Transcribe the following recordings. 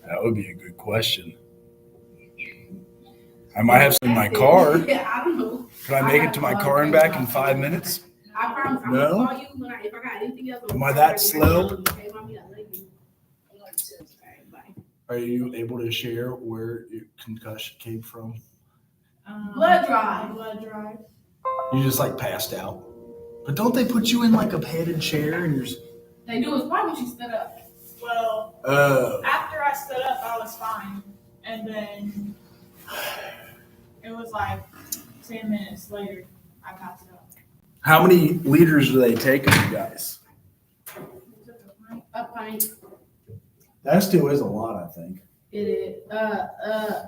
That would be a good question. I might have some in my car. Yeah, I don't know. Can I make it to my car and back in 5 minutes? I promise. I'm No? gonna call you if I got anything else. Am I that slow? Okay, mommy, I love you. Alright, bye. Are you able to share where your concussion came from? Blood drive. You just like passed out. But don't they put you in like a padded chair and you're? They do. It's why when she stood up. Well, after I stood up, I was fine. And then it was like 10 minutes later, I passed out. How many liters do they take of you guys? A pint. That still is a lot, I think. It is.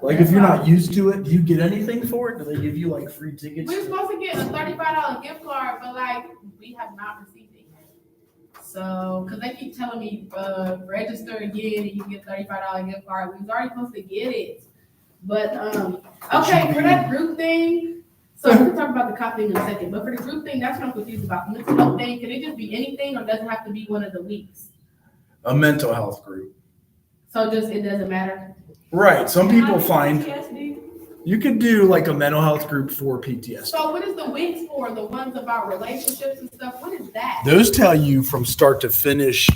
Like if you're not used to it, do you get anything for it? Do they give you like free tickets? We're supposed to get a $35 gift card, but like we have not received it yet. So, because they keep telling me register again and you get $35 gift card. We was already supposed to get it, but okay, for that group thing. So we can talk about the cop thing in a second, but for the group thing, that's what I'm confused about. The mental health thing, can it just be anything, or does it have to be one of the weeks? A mental health group. So just it doesn't matter. Right. Some people find you could do like a mental health group for PTSD. So what is the weeks for? The ones about relationships and stuff? What is that? Those tell you from start to finish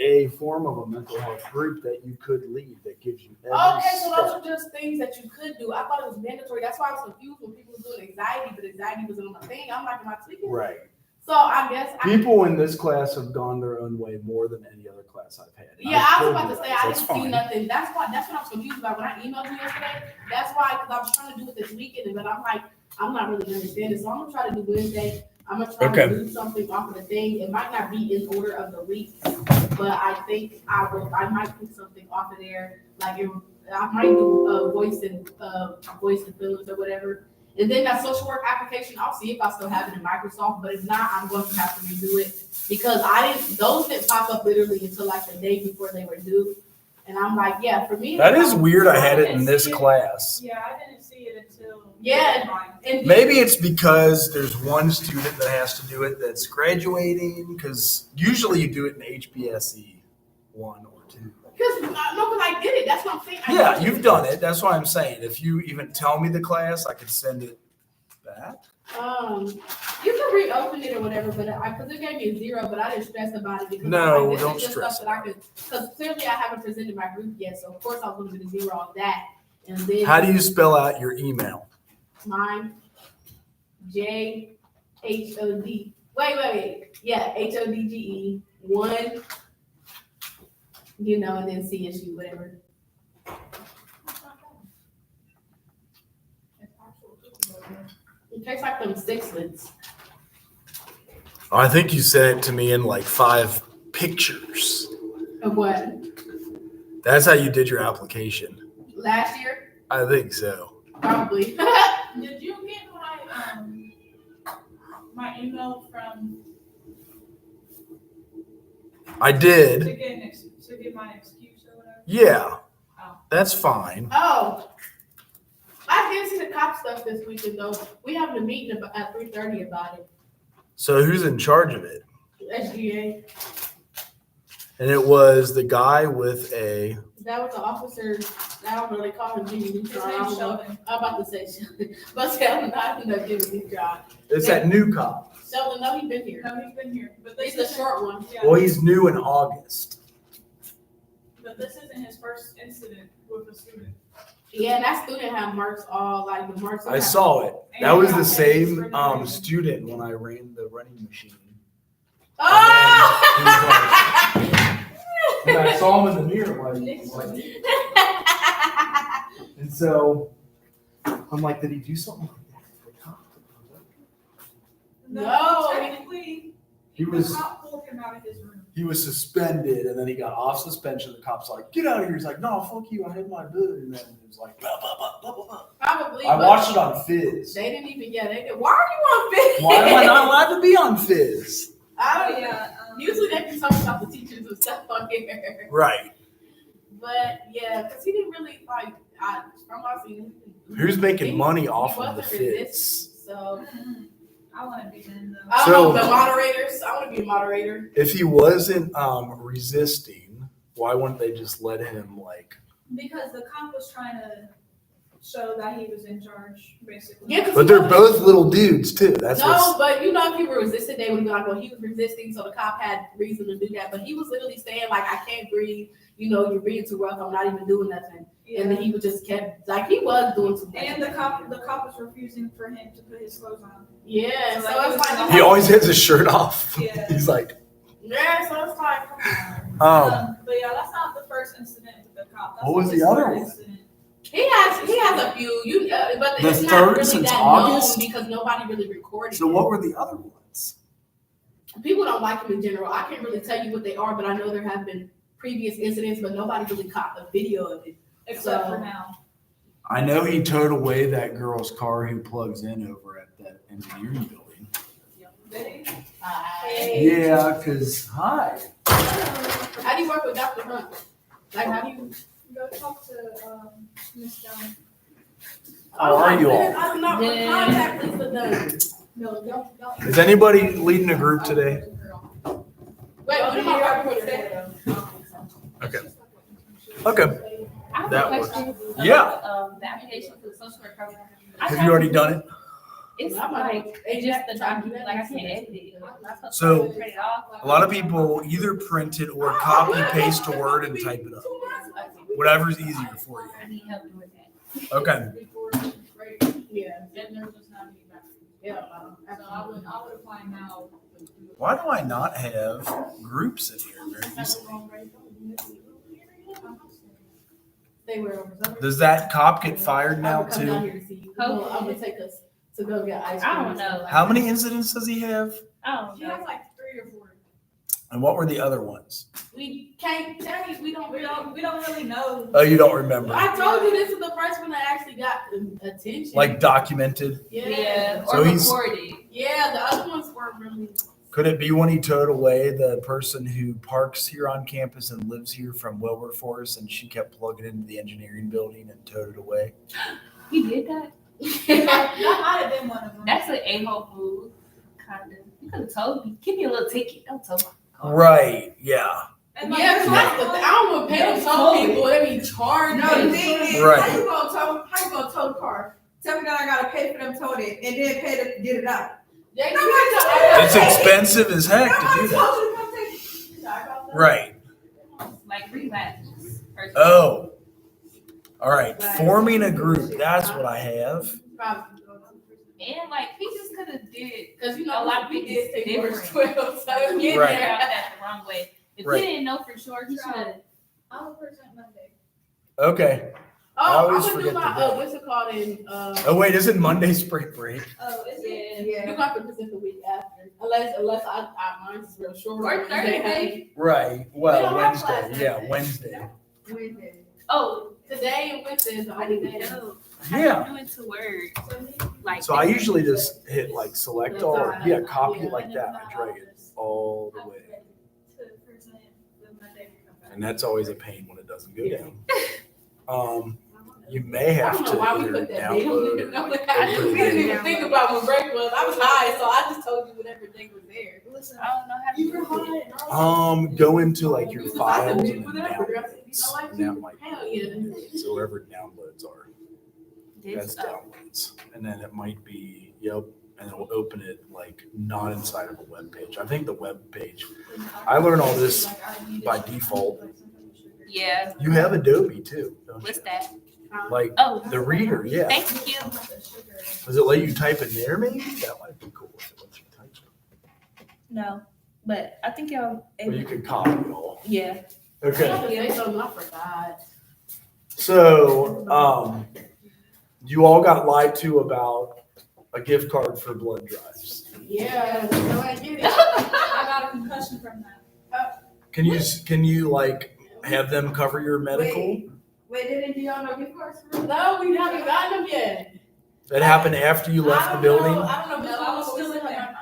a form of a mental health group that you could lead that gives you every Okay, so step. those are just things that you could do. I thought it was mandatory. That's why I was confused when people were doing anxiety, but anxiety wasn't on my thing. I'm like, am I tweaking? Right. So I guess People in this class have gone their own way more than any other class I've had. Yeah, I was about to told say you I that, so didn't see it's nothing. That's what I was confused about when I emailed you yesterday. That's why, because I was trying to do it this weekend, but I'm like, I'm not really understanding. So I'm gonna try to do Wednesday. I'm gonna try to do something off of the thing. It might not be in order of the weeks, but I think I might put something off of there. Like I might do voice and feelings or whatever. And then that social work application, I'll see if I still have it in Microsoft. But if not, I'm going to have to redo it because those didn't pop up literally until like the day before they were due. And I'm like, yeah, for me. That is weird. I had it in this class. Yeah, I didn't see it until. Yeah. And Maybe it's because there's one student that has to do it that's graduating, because usually you do it in hbse 1 or 2. Because I did it. That's what I'm saying. Yeah, you've done it. That's why I'm saying. If you even tell me the class, I could send it back. You can reopen it or whatever, but because it gave me a 0, but I didn't stress about it because No, this don't is just stress. stuff that I could. Because clearly I haven't presented my group yet, so of course I was going to get a 0 on that. And then How do you spell out your email? mine? JHOD. Wait. Yeah, HODGE 1. You know, and then CSU, whatever. It tastes like them sixlets. I think you sent it to me in like 5 pictures. Of what? That's how you did your application. Last year? I think so. Probably. Did you get my email from? I did. To get my excuse or whatever. Yeah, Oh. that's fine. Oh, I did see the cop stuff this weekend though. We have a meeting at 3:30 about it. So who's in charge of it? SGA. And it was the guy with a. That was the officer. I don't know. They call him Jimmy Neutron. I don't know. Sheldon. I'm about to say Sheldon, but Sheldon, I know Jimmy Neutron. It's that new cop. Sheldon, no, he's been here. No, he's been here, but He's the short one. Yeah, Well, he's new in August. but this isn't his first incident with a student. Yeah, and that student had marks all like the marks. I saw it. That was the same student when I ran the running machine. Oh! And I saw him in the mirror, like, and so I'm like, did he do something like that? No. Technically, He was not pulled him out of his room. he was suspended, and then he got off suspension. The cop's like, get out of here. He's like, no, fuck you. I had my boot. And then it was like, blah, blah, blah, blah, blah, blah. Probably. I watched it on Fizz. They didn't even get it. Why are you on Fizz? Why am I not allowed to be on Fizz? I don't know. Usually they can talk about the teachers and stuff on here. Right. But yeah, because he didn't really like. From what I've seen, Who's making money off he of the wasn't resistant, Fizz? So I want to be in though. I don't know the moderators. I want to be a moderator. If he wasn't resisting, Why wouldn't they just let him like? Because the cop was trying to show that he was in charge, basically. Yeah, But they're both little dudes too. That's but you know, if people resisted, they would be like, well, he was resisting, so the cop had reason to do that. But he was literally saying, like, I can't breathe. You know, you're breathing too rough. I'm not even doing nothing. Yeah. And then he would just kept, like, he was doing too much. And the cop was refusing for him to put his clothes on. Yeah, so it's like he always has his shirt off. Yeah. He's like. Yeah, so it's like. But yeah, that's not the first incident with the cop. That's What was the other one? He has a few. But The it's third not really since that August? known because nobody really recorded. So what were the other ones? People don't like him in general. I can't really tell you what they are, but I know there have been previous incidents, but nobody really caught a video of it. Except for now. I know he towed away that girl's car who plugs in over at that engineering building. Yeah, because hi. How do you work with Dr. Hunt? Like, how do you Go talk to Miss Dunn. How are you all? I'm not with contact Lisa Dunn. No, don't. Is anybody leading a group today? Wait, what am I working with? Okay. Okay. I have That a works. question. Yeah. About, the application for the social work program. Have you already done it? It's like, it's just the document, like I can't edit it. So, Print it off. A lot of people either print it or copy, paste to Word and type it up. Whatever's easier for you. I need help doing that. Okay. Yeah. Then there's just not any back. Yeah. So I would apply now. Why do I not have groups in here very easily? They were over. Does that cop get fired now I'm down too? here to see you. I'm gonna take us to go get ice cream. I don't know. How many incidents does he have? I don't She has know. like 3 or 4. And what were the other ones? We can't tell you. We don't really know. Oh, you don't remember. I told you this is the first one that actually got attention. Like documented? yeah. Or So he's- recorded. Yeah, the other ones weren't really. Could it be when he towed away the person who parks here on campus and lives here from Wilberforce and she kept plugging into the engineering building and towed it away? He did that? That might have been one of them. That's an a-hole move, kind of. You could have told me. Give me a little ticket. Don't tell me. Right, yeah. And like, Yeah, 'cause that's the thing. I don't want to pay them toll people. They be charged. No, the thing is, Right. how you gonna tow the car? Tell me that I gotta pay for them towing it and then pay to get it out. They It's expensive as heck to do that. Nobody told you to come take it. Right. Like relax. Oh. All right. Forming a group. That's what I have. And like he just could have did Because you know a lot of we people did take different. verse 12, so He get Right. figured there. out that the wrong way. If Right. he didn't know for sure, he should have. I'll present Monday. Okay. I Oh, always I'm gonna do forget my the day. what's it called in Oh wait, isn't Monday spring break? Oh, is it? You got to present the week after, unless mine's is real short. Or Thursday. Right. We Well, don't have class Wednesday. Yeah, Thursday. Wednesday. Oh, Today and Wednesday is the I only didn't day. know. Yeah. How you do it to Word? Like So I usually just hit like select all or yeah, copy it Yeah. like that. I drag it all the way. To present the Monday we come back. And that's always a pain when it doesn't go down. You may I have don't know to why we either put that date on download it. or We didn't even think about when break was. I was high, so I just told you whatever thing was there. Listen, I don't know how to you were do it. high. go into like your Because I files said, and then whatever. downloads. And that might Hell yeah. so wherever downloads are, that's This, downloads. And then it might be, yep, and it'll open it like not inside of a web page. I think the web page, I learned all this by default. yeah. You have Adobe too, don't What's you? that? Like Oh, the reader, yeah. thank you. Does it let you type in there maybe? That might be cool if it lets you type it. No, but I think y'all. Or you can copy it all. Yeah. Okay. Yeah, something I forgot. So, you all got lied to about a gift card for blood drives. Yeah, no, I get it. I got a concussion from that. Can you like have them cover your medical? Wait, didn't y'all know gift cards for real? No, we haven't gotten them yet. That happened after you left the building? I don't know. No, I was still in there.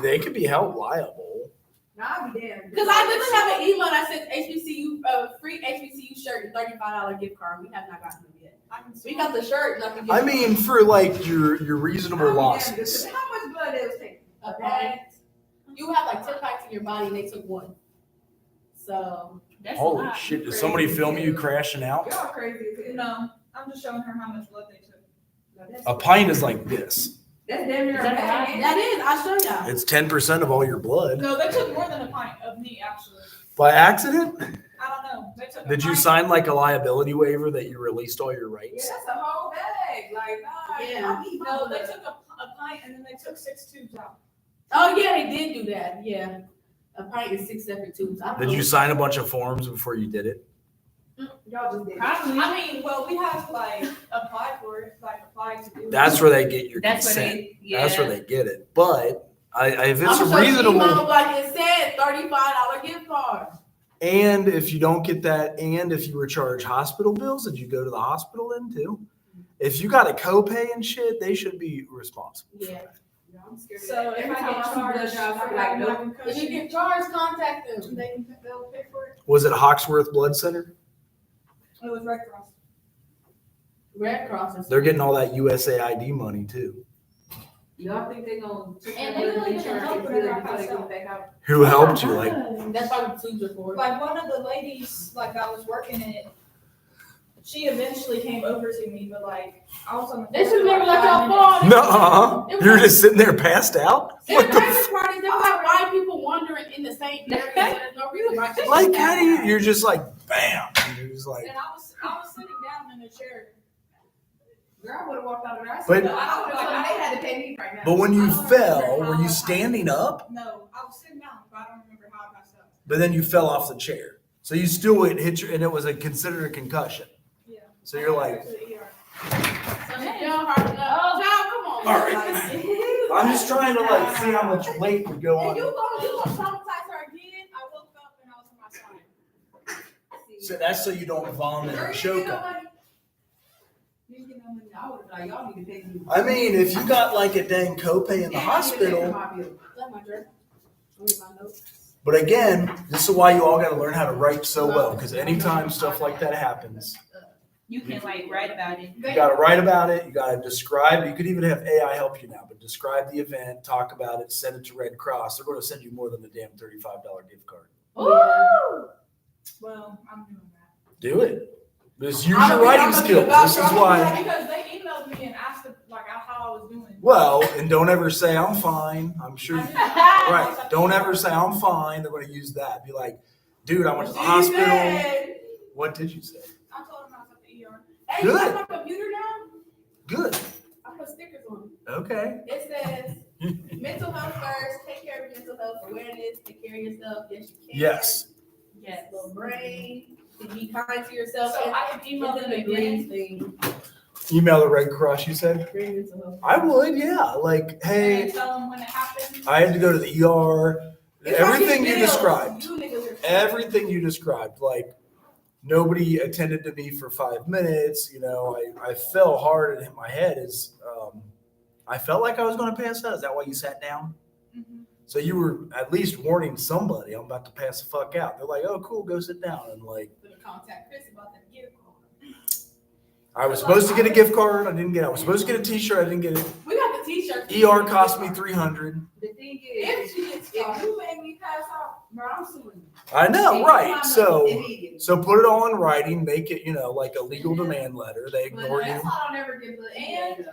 They could be held liable. Nah, I'll be damned. Because I literally have an email that says HBCU, free HBCU shirt and $35 gift card. We have not gotten them yet. We got the shirt. Not the gift I card. mean, for like your reasonable I'll be damned. losses. How much blood they was taking? a pack. You have like 10 packs in your body and they took one. So That's a Holy lot. shit! Did somebody film you crashing out? Y'all crazy as hell. No, I'm just showing her how much blood they took. No, that's- A pint is like this. That's damn near a Is that a bag. lot? That is, I'll show y'all. It's 10% of all your blood. No, they took more than a pint of me, actually. By accident? I don't know. They took a Did you pint. sign like a liability waiver that you released all your Yeah, rights? that's a whole bag. Like, nah, Yeah. No, they took a pint and then they took 6 tubes out. Oh, yeah, they did do that, yeah. A pint is 6 separate tubes. I don't Did know. you sign a bunch of forms before you did it? y'all just did. Probably. I mean, well, we have to like apply for it, like apply to do it. That's where they get your That's where consent. they, yeah. That's where they get it. But if it's I'm sure reasonable, like it said, $35 gift card. and if you don't get that, and if you were charged hospital bills, did you go to the hospital then too? If you got a copay and shit, they should be responsible. Yeah. No, I'm scared of So that. if Every I time get see blood charged drops, for I'm like, having a nope. If you concussion, get charged, contact them. they'll pay for it. Was it Hawksworth Blood Center? It was Red Cross. Red Cross is. They're getting all that USAID money too. Y'all think they gonna check And my they blood really insurance don't and put it feel it on before they myself. come back out? Who helped you? Like, That's why the tubes are for. Like one of the ladies, like I was working it, she eventually came over to me, but like I was on the. They phone should for, never like, let 5 y'all minutes. fall. nuh-uh. You're just sitting there passed out? In What the the Christmas parties, they have white people wandering in the same area, so there's no reason why. they Like, should how have do you, that. you're just like, bam. And you're just like, And I was sitting down in a chair. Girl, I would've walked out of there. But- I would've told them they had to pay me right now. but when you I don't fell, remember were how you I- standing up? No, I was sitting down, but I don't remember how I passed out. But then you fell off the chair. So you still would hit your, and it was considered a concussion. Yeah. So you're like, To the ER. So y'all hard enough. Oh. Child, come on. All right. I'm just trying to like see how much weight would go And you on. gonna traumatize her again? I woke up and I was on my side. So that's so you don't vomit or choke up. You didn't get no money. I would've like, y'all need to pay me. I mean, if you got like a dang copay in the hospital, Let my drink. Let me find notes. but again, this is why you all got to learn how to write so well. Because anytime stuff like that happens, You can like write about it. you got to write about it. You got to describe. You could even have AI help you now, but describe the event, talk about it, send it to Red Cross. They're going to send you more than the damn $35 gift card. Ooh. Well, I'm doing that. Do it. Just use your writing skills. This is why. Because they emailed me and asked like how I was doing. Well, and don't ever say I'm fine. I'm sure. Right. Don't ever say I'm fine. They're going to use that. Be like, dude, I went to the hospital. What did you say? I told them I was at the ER. Hey, you got my computer now? Good. I put stickers on it. Okay. It says, mental health first, take care of your mental health awareness, take care of yourself. Yes, you can. Yes. Yes. Little brain, to be kind to yourself. So I can email It's them in the green again. thing. Email the Red Cross, you said? Green mental health. I would, yeah. Like, hey, And tell them when it happened. I had to go to the ER. It's Everything like you bills. described. You niggas are- Everything you described. Like, nobody attended to me for 5 minutes. You know, I fell hard and hit my head. I felt like I was going to pass out. Is that why you sat down? Mhm. So you were at least warning somebody, I'm about to pass the fuck out. They're like, oh, cool, go sit down. And like, Gonna contact Chris about that gift card. I was supposed to get a gift card. I didn't get it. I was supposed to get a t-shirt. I didn't get it. We got the t-shirt. ER cost me $300. The thing If is, she gets if started. you make me pass out, bro, I'm suing you. I know, right. So Immediately. put it all in writing, make it, like a legal demand letter. They ignore you. That's why I don't ever give the And-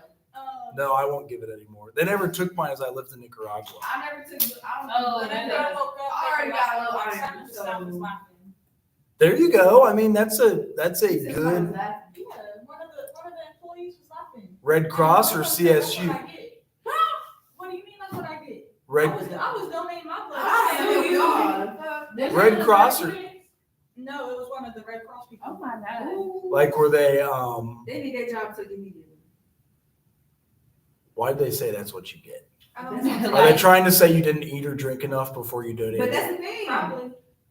No, I won't give it anymore. They never took mine as I lived in Nicaragua. I never took. I don't Oh, know. When I that. woke up, I already got a little I iron, was laughing. There you go. I mean, that's a good Yeah, one of the employees was laughing. Red Cross or That's what I CSU? get. What do you mean that's what I get? Red I was donating my blood. I sue you. Red Cross or No, it was one of the Red Cross people. Oh my God. like were they They need their job took immediately. why did they say that's what you get? I don't know. Are they trying to say you didn't eat or drink enough before you But donated? that's the thing. Probably.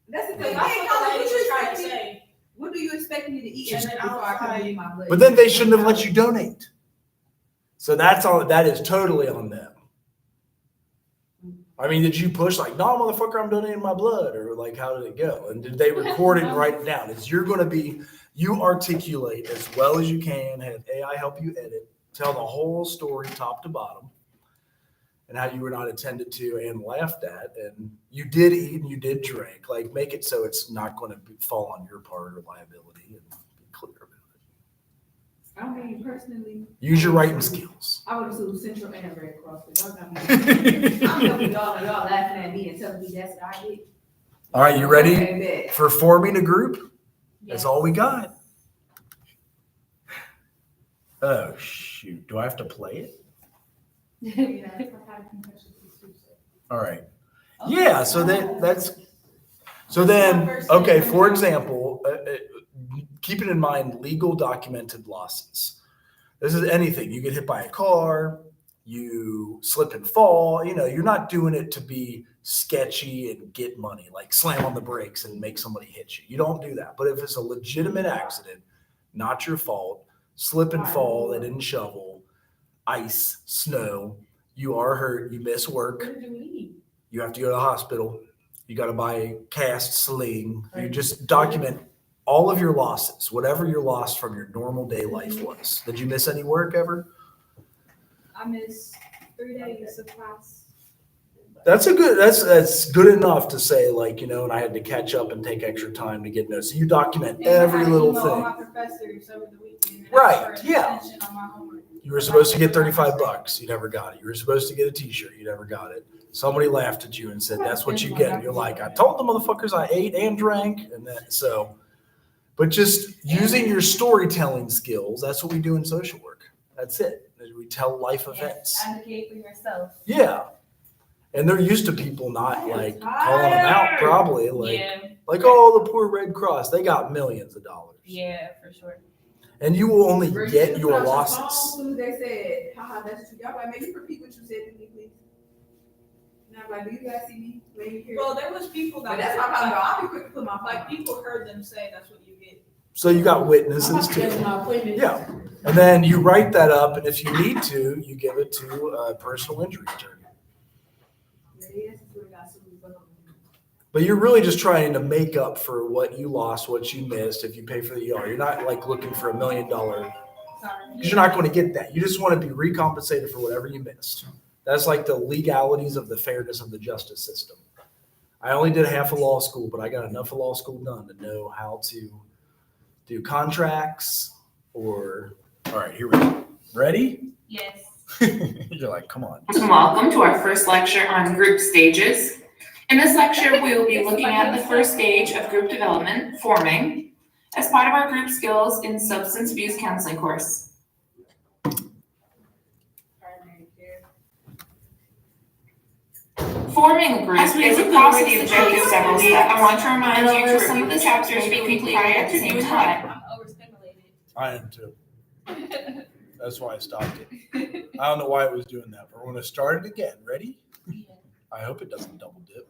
That's the Because thing. that's Hey, what Colin, the lady what you was trying to expect me? say. What do you expect me to eat And then I before was I come like- get my blood? But then they shouldn't have let you donate. So that's all. That is totally on them. I mean, did you push like, no, motherfucker, I'm donating my blood, or like, how did it go? And did they record it and write it down? It's you're going to be, you articulate as well as you can, have AI help you edit, tell the whole story top to bottom, and how you were not attended to and laughed at, and you did eat and you did drink. Like, make it so it's not going to fall on your part or liability, and be clear about it. I mean, personally, Use your writing skills. I would assume Central and Red Cross, but y'all got me. I'm gonna be y'all laughing at me and telling me that's what I did. All right, you ready Okay, for forming a group? That's Yes. all we got. Oh, shoot. Do I have to play it? All right. Yeah, so then, okay, for example, keeping in mind legal documented losses. This is anything. You get hit by a car, you slip and fall, you're not doing it to be sketchy and get money, like slam on the brakes and make somebody hit you. You don't do that. But if it's a legitimate accident, not your fault, slip and fall, they didn't shovel, ice, snow, you are hurt, you miss work, you have to go to the hospital, you got to buy a cast sling, you just document all of your losses, whatever your loss from your normal day life was. Did you miss any work ever? I missed 3 days of class. That's good enough to say, like, and I had to catch up and take extra time to get notes. So you document every little All thing. my professors over the weekend. Right, yeah. On my homework. You were supposed to get $35. You never got it. You were supposed to get a t-shirt. You never got it. Somebody laughed at you and said, that's what you get. And you're like, I told the motherfuckers I ate and drank. And then, but just using your storytelling skills, that's what we do in social work. That's it. We tell life events. Advocate for yourself. Yeah. And they're used to people not like calling them out, probably like, oh, the poor Red Cross, they got millions of dollars. Yeah, for sure. And you will only get your losses. They said, haha, that's true. Y'all like, man, you repeat what you said to me, please. And I'm like, do you guys see me? Well, there was people that. But that's how I'll be quick to put my Like, people heard them say that's what you get. So you got witnesses too. Yeah. And then you write that up, and if you need to, you give it to a personal injury attorney. But you're really just trying to make up for what you lost, what you missed if you pay for the ER. You're not like looking for $1 million because you're not going to get that. You just want to be recompensated for whatever you missed. That's like the legalities of the fairness of the justice system. I only did half of law school, but I got enough of law school done to know how to do contracts or, all right, here we go. Ready? Yes. You're like, come on. Welcome to our first lecture on group stages. In this lecture, we will be looking at the first stage of group development, forming, as part of our group skills in substance abuse counseling course. Forming a group is a process that takes several steps. I want to remind you to some of the chapters be completed at the same time. I'm overstimulated. I am too. That's why I stopped it. I don't know why it was doing that, but we're going to start it again. Ready? I hope it doesn't double dip.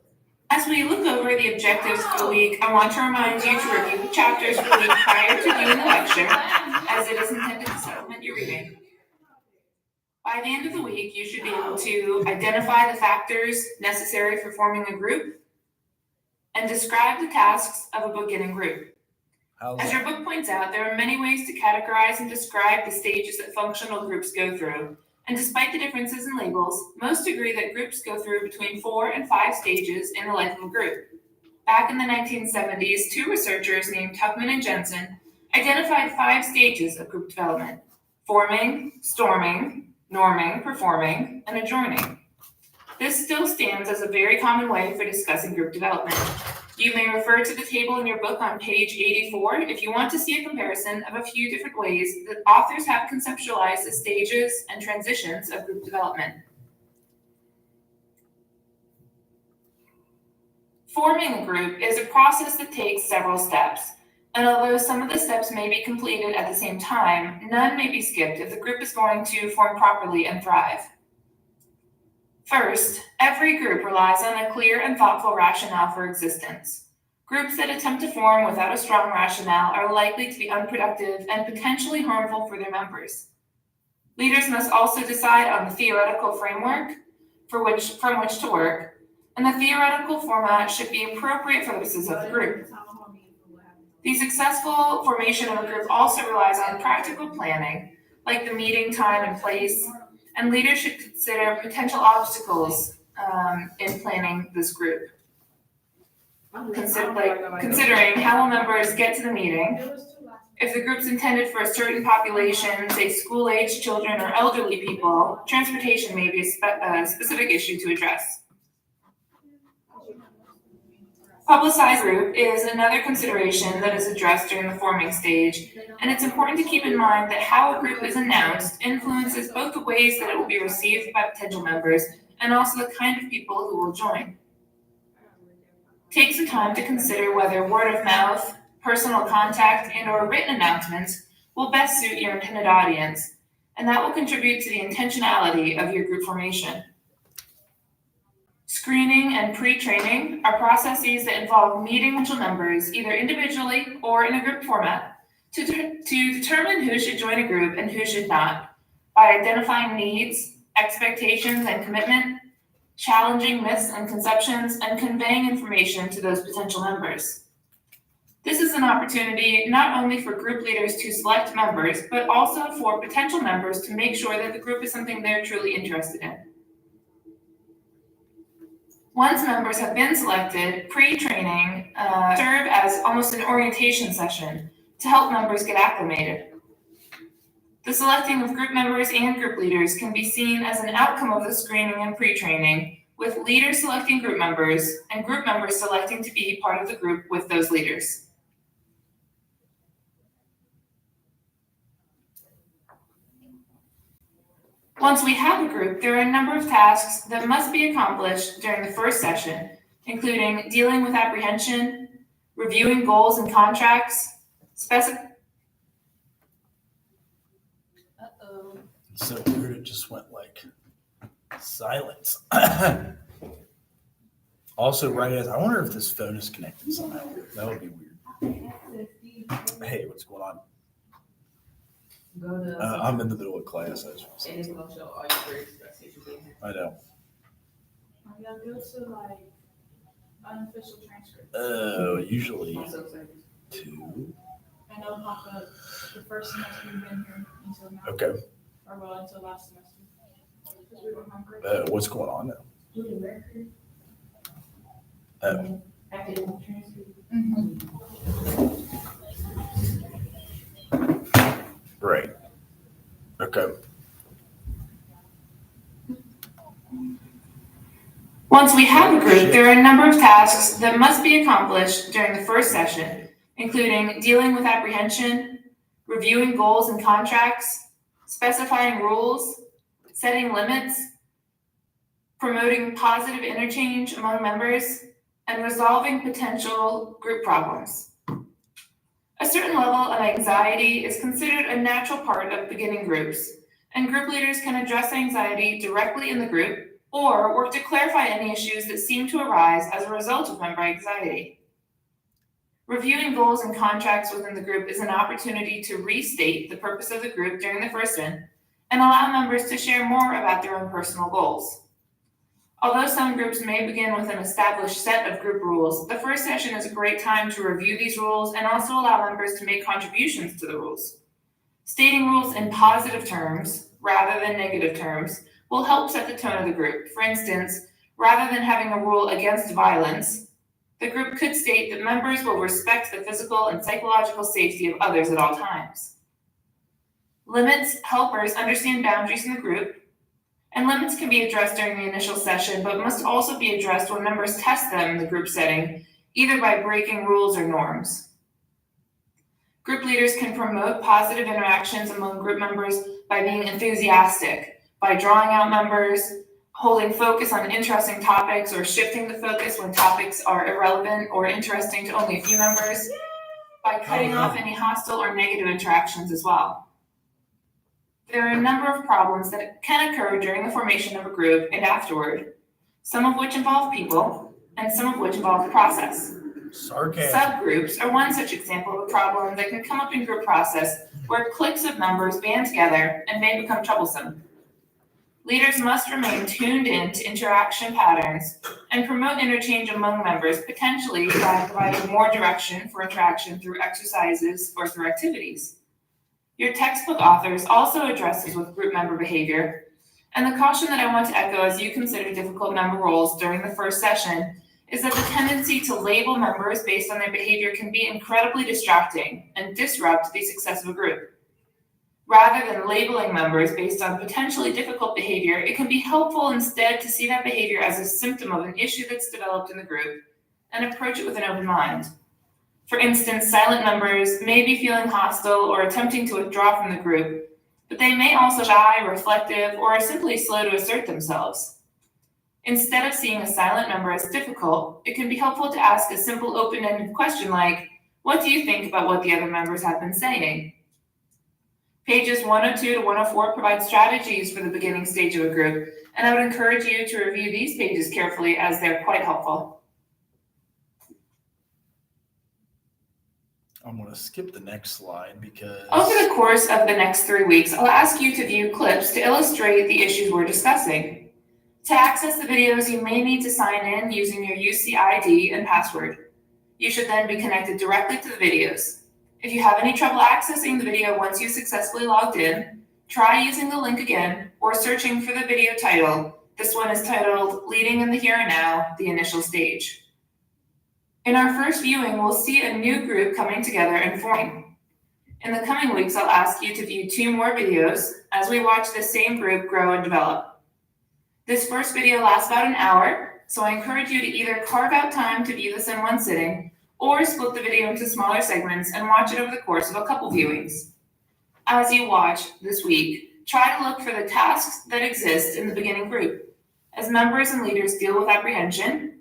As we look over the objectives for the week, I want to remind you to review the chapters for the week prior to doing the lecture, as it is intended to supplement your reading. By the end of the week, you should be able to identify the factors necessary for forming a group and describe the tasks of a beginning group. As your book points out, there are many ways to categorize and describe the stages that functional groups go through. And despite the differences in labels, most agree that groups go through between 4 and 5 stages in the life of a group. Back in the 1970s, 2 researchers named Tuckman and Jensen identified 5 stages of group development: forming, storming, norming, performing, and adjoining. This still stands as a very common way for discussing group development. You may refer to the table in your book on page 84 if you want to see a comparison of a few different ways that authors have conceptualized the stages and transitions of group development. Forming a group is a process that takes several steps, and although some of the steps may be completed at the same time, none may be skipped if the group is going to form properly and thrive. First, every group relies on a clear and thoughtful rationale for existence. Groups that attempt to form without a strong rationale are likely to be unproductive and potentially harmful for their members. Leaders must also decide on the theoretical framework from which to work, and the theoretical format should be appropriate for the purposes of the group. The successful formation of a group also relies on practical planning, like the meeting time and place, and leaders should consider potential obstacles in planning this group. Considering how will members get to the meeting, if the group's intended for a certain population, say school-aged children or elderly people, transportation may be a specific issue to address. Publicized group is another consideration that is addressed during the forming stage, and it's important to keep in mind that how a group is announced influences both the ways that it will be received by potential members and also the kind of people who will join. Take some time to consider whether word of mouth, personal contact, and/or written announcements will best suit your intended audience, and that will contribute to the intentionality of your group formation. Screening and pre-training are processes that involve meeting potential members either individually or in a group format to determine who should join a group and who should not, by identifying needs, expectations, and commitment, challenging myths and conceptions, and conveying information to those potential members. This is an opportunity not only for group leaders to select members, but also for potential members to make sure that the group is something they're truly interested in. Once members have been selected, pre-training serve as almost an orientation session to help members get acclimated. The selecting of group members and group leaders can be seen as an outcome of the screening and pre-training, with leaders selecting group members and group members selecting to be part of the group with those leaders. Once we have a group, there are a number of tasks that must be accomplished during the first session, including dealing with apprehension, reviewing goals and contracts, It's so weird, it just went like silence. Also, right as I wonder if this phone is connected somehow. That would be weird. Hey, what's going on? I'm in the middle of class. I know. Yeah, go to like unofficial transcript. Usually 2. And it'll pop up the first semester you've been here until now. Okay. Or well, until last semester. Because we were on break. What's going on now? Right. Okay. Once we have a group, there are a number of tasks that must be accomplished during the first session, including dealing with apprehension, reviewing goals and contracts, specifying rules, setting limits, promoting positive interchange among members, and resolving potential group problems. A certain level of anxiety is considered a natural part of beginning groups, and group leaders can address anxiety directly in the group or work to clarify any issues that seem to arise as a result of member anxiety. Reviewing goals and contracts within the group is an opportunity to restate the purpose of the group during the first session and allow members to share more about their own personal goals. Although some groups may begin with an established set of group rules, the first session is a great time to review these rules and also allow members to make contributions to the rules. Stating rules in positive terms rather than negative terms will help set the tone of the group. For instance, rather than having a rule against violence, the group could state that members will respect the physical and psychological safety of others at all times. Limits help members understand boundaries in the group, and limits can be addressed during the initial session, but must also be addressed when members test them in the group setting, either by breaking rules or norms. Group leaders can promote positive interactions among group members by being enthusiastic, by drawing out members, holding focus on interesting topics, or shifting the focus when topics are irrelevant or interesting to only a few members, by cutting off any hostile or negative interactions as well. There are a number of problems that can occur during the formation of a group and afterward, some of which involve people and some of which involve the process. Sarcasm. Subgroups are one such example of a problem that can come up in group process where cliques of members band together and may become troublesome. Leaders must remain tuned in to interaction patterns and promote interchange among members, potentially by providing more direction for interaction through exercises or through activities. Your textbook authors also addresses with group member behavior, And the caution that I want to echo as you consider difficult member roles during the first session is that the tendency to label members based on their behavior can be incredibly distracting and disrupt the success of a group. Rather than labeling members based on potentially difficult behavior, it can be helpful instead to see that behavior as a symptom of an issue that's developed in the group and approach it with an open mind. For instance, silent members may be feeling hostile or attempting to withdraw from the group, but they may also shy, reflective, or are simply slow to assert themselves. Instead of seeing a silent member as difficult, it can be helpful to ask a simple open-ended question like, what do you think about what the other members have been saying? Pages 102 to 104 provide strategies for the beginning stage of a group, and I would encourage you to review these pages carefully as they're quite helpful. I'm going to skip the next slide because... Over the course of the next 3 weeks, I'll ask you to view clips to illustrate the issues we're discussing. To access the videos, you may need to sign in using your UC ID and password. You should then be connected directly to the videos. If you have any trouble accessing the video once you've successfully logged in, try using the link again or searching for the video title. This one is titled Leading in the Here and Now, the Initial Stage. In our first viewing, we'll see a new group coming together and forming. In the coming weeks, I'll ask you to view 2 more videos as we watch the same group grow and develop. This first video lasts about an hour, so I encourage you to either carve out time to view this in one sitting or split the video into smaller segments and watch it over the course of a couple viewings. As you watch this week, try to look for the tasks that exist in the beginning group. As members and leaders deal with apprehension,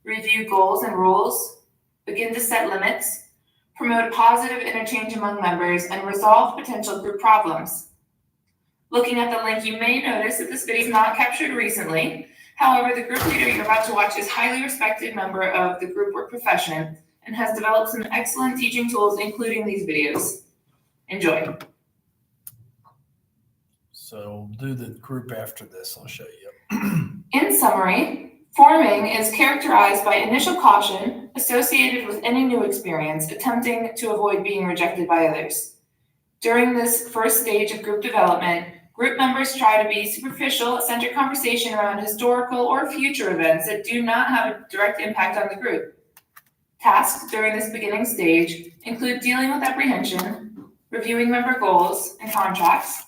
review goals and rules, begin to set limits, promote positive interchange among members, and resolve potential group problems. Looking at the link, you may notice that this video is not captured recently. However, the group leader you're about to watch is a highly respected member of the group work profession and has developed some excellent teaching tools, including these videos. Enjoy. So we'll do the group after this. I'll show you. In summary, forming is characterized by initial caution associated with any new experience, attempting to avoid being rejected by others. During this first stage of group development, group members try to be superficial, center conversation around historical or future events that do not have a direct impact on the group. Tasks during this beginning stage include dealing with apprehension, reviewing member goals and contracts,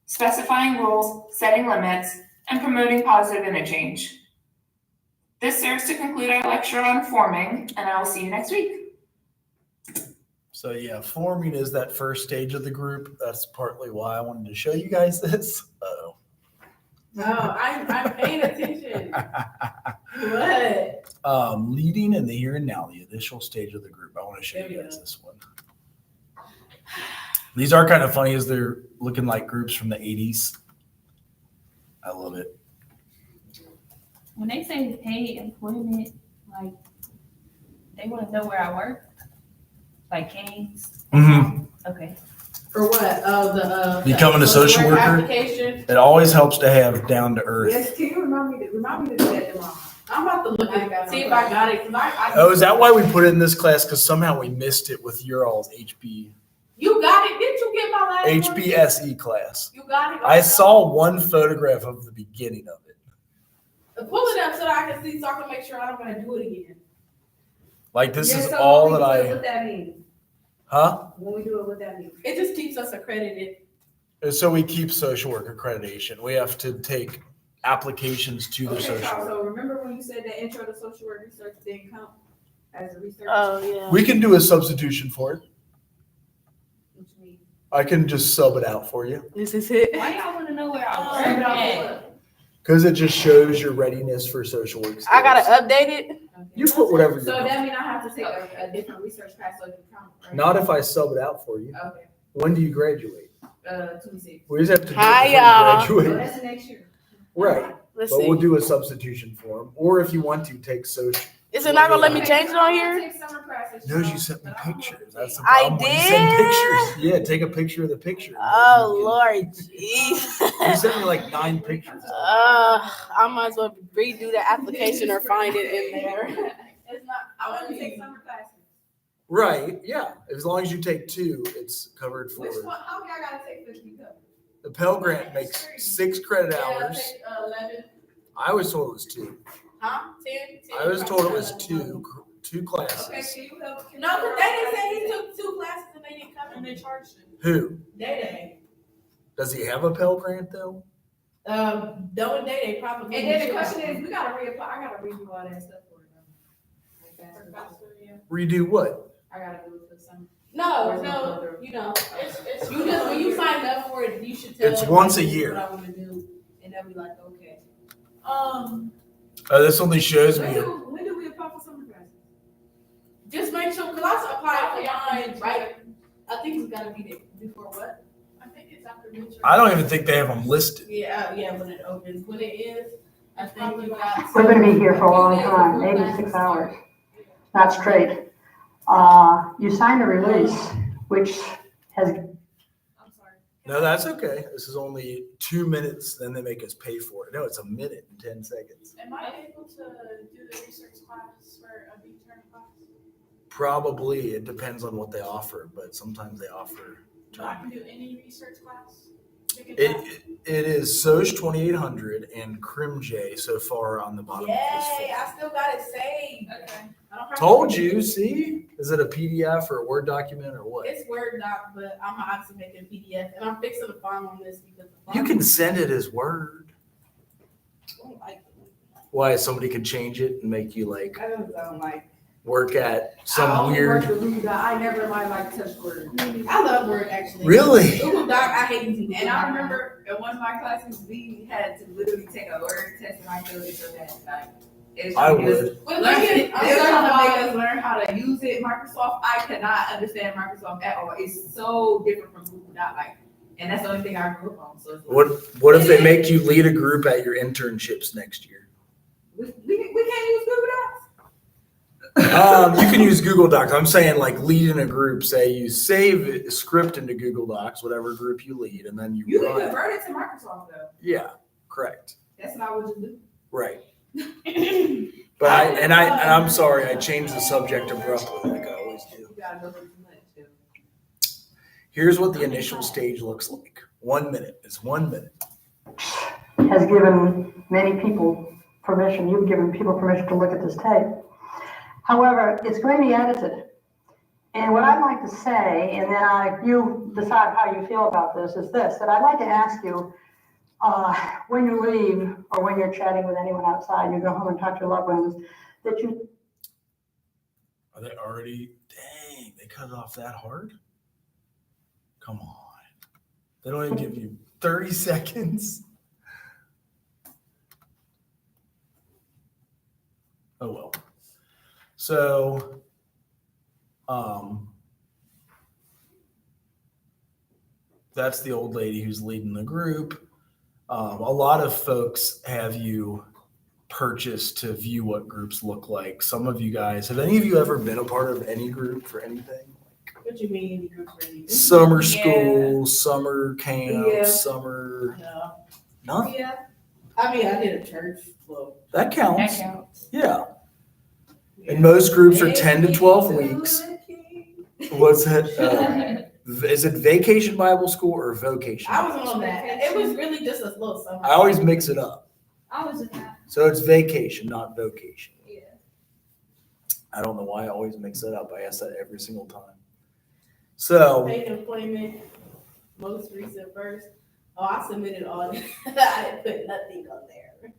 specifying rules, setting limits, and promoting positive interchange. This serves to conclude our lecture on forming, and I will see you next week. So yeah, forming is that first stage of the group. That's partly why I wanted to show you guys this. Uh-oh. No, I'm paying attention. What? Leading in the here and now, the initial stage of the group. I want to show you guys this one. These are kind of funny as they're looking like groups from the 80s. I love it. When they say paid employment, like they want to know where I work, like Canes. Mm-hmm. Okay. For what? Oh, Becoming a social worker. Application. It always helps to have down to earth. Yes, can you remind me to do that tomorrow? I'm about to look at it, see if I got it. Oh, is that why we put it in this class? Because somehow we missed it with your all's HB. You got it. Didn't you get my last one? HBSE class. You got it? I saw one photograph of the beginning of it. Pull it up so that I can see, so I can make sure I don't want to do it again. Like this Yeah, is so all when that we do it, I, what that means? huh? When we do it, what that means? It just keeps us accredited. So we keep social work accreditation. We have to take applications to the Okay, social work. so remember when you said that intro to social work research didn't count as a research? Oh, yeah. We can do a substitution for it. What you mean? I can just sub it out for you This is it. Why y'all want to know where I Send it work off to at? what? because it just shows your readiness for social work. I gotta skills. update it. You put whatever you So want. that means I have to take a different research class so it can count, right? Not if I sub it out for you. Okay, When do you graduate? 26. We just have to do Hi, it before y'all. you So graduate. that's next year. Right, Let's but we'll see. do a substitution for them. Or if you want to, take social. Is it not gonna let me Okay, change it on I'll here? take summer classes, No, you know, you sent me but I don't know pictures. what That's to the I problem. When you send did? pictures. Yeah, take a picture of the picture. Oh, Lord, jeez. You sent me like 9 pictures. I might as well redo the application or find it in there. It's not, I want to take summer classes. Right, yeah. As long as you take 2, it's covered for. Which one, how many I gotta take for to be covered? The Pell Grant makes 6 credit Yeah, hours. take, 11. I was told it was 2. Huh? 10? I was told it was 11. 2 classes. Okay, can you help? No, because they didn't say he took 2 classes and they didn't come And in. they charged him. Who? Day. Does he have a Pell Grant though? Don't Day probably. And then the question is, we gotta reapply, I gotta redo all that stuff for it now. Redo what? I gotta do it for some. No, you know, It's you just, when you sign up for it, you should tell It's them, once a this is year. What I want to do, and they'll be like, okay. This only shows me. When do we apply for summer classes? Just make sure, because I applied for mine, right? I think it's gotta be there before what? I think it's after midterm. I don't even think they have them listed. Yeah, when it opens. When it is, I think you got. We're gonna be here for a long time, 86 hours, not straight. You signed a release, which has, I'm sorry. No, that's okay. This is only 2 minutes, then they make us pay for it. No, it's a minute and 10 seconds. Am I able to do the research class for a midterm class? Probably, it depends on what they offer, but sometimes they offer. So I can do any research class? Pick a It, class? it is Soch 2800 and CrimJ so far on the bottom Yay, of this form. I still got it saved. Okay. I don't have Told to- you, see? Is it a PDF or a Word document or what? It's Word doc, but I'm obviously making PDF, and I'm fixing the font on this because the font. You can send it as Word. I don't like it. Why, somebody could change it and make you like I don't sound like. work at I some only weird. work with Google Doc. I never in my life touched Word. I love Word actually. Really? Google Doc, I hate using Google And I Doc. remember in one of my classes, we had to literally take a Word test, and I failed it so bad. Like, it's I just- would. But Learn look it. at, They're trying to make I'm us learn how to use it. Microsoft, I cannot understand Microsoft at all. It's so different from Google Doc, like, and that's the only thing I grew up on. So it's like, What if they make you lead a group at your internships next year? we can't use Google Docs. You can use Google Docs. I'm saying like lead in a group. Say you save a script into Google Docs, whatever group you lead, and then You you can run it. convert it to Microsoft though. Yeah, correct. That's not what you do. Right. But I'm sorry, I changed the subject abruptly like I always do. You gotta go through too much too. Here's what the initial stage looks like. 1 minute. It's 1 minute. has given many people permission, you've given people permission to look at this tape. However, it's going to be edited. And what I'd like to say, and then you decide how you feel about this, is this, that I'd like to ask you, when you leave or when you're chatting with anyone outside, you go home and talk to your loved ones, that you Are they already? Dang, they cut it off that hard? Come on. They don't even give you 30 seconds. Oh, well. So, that's the old lady who's leading the group. A lot of folks have you purchase to view what groups look like. Some of you guys, have any of you ever been a part of any group for anything? What you mean, group for anything? Summer school, summer camp, Yeah. summer. No. No, Yeah. I mean, I did a church flow. that That counts. counts. Yeah. And most groups are 10 to 12 weeks. What's that? Is it vacation Bible school or vocation? I was on that. It was really just a little summer. I always mix it up. I was in that. So it's vacation, not vocation. Yeah. I don't know why I always mix it up. I ask that every single time. So, Paid employment, most recent first. Oh, I submitted all that. I didn't put nothing on there.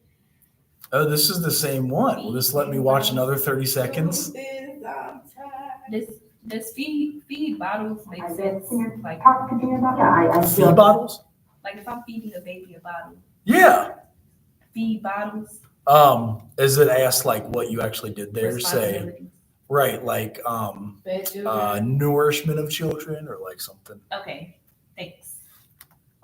oh, this is the same one. Will this let me watch another 30 seconds? I'm tired. Does feed bottles make I sense? did. Like, talk to me about that. I Feed bottles? like if I'm feeding a baby a bottle, Yeah. feed bottles. Is it asked like what you actually did there? Say, responsibilities. right, like Fed children. nourishment of children or like something. Okay, thanks.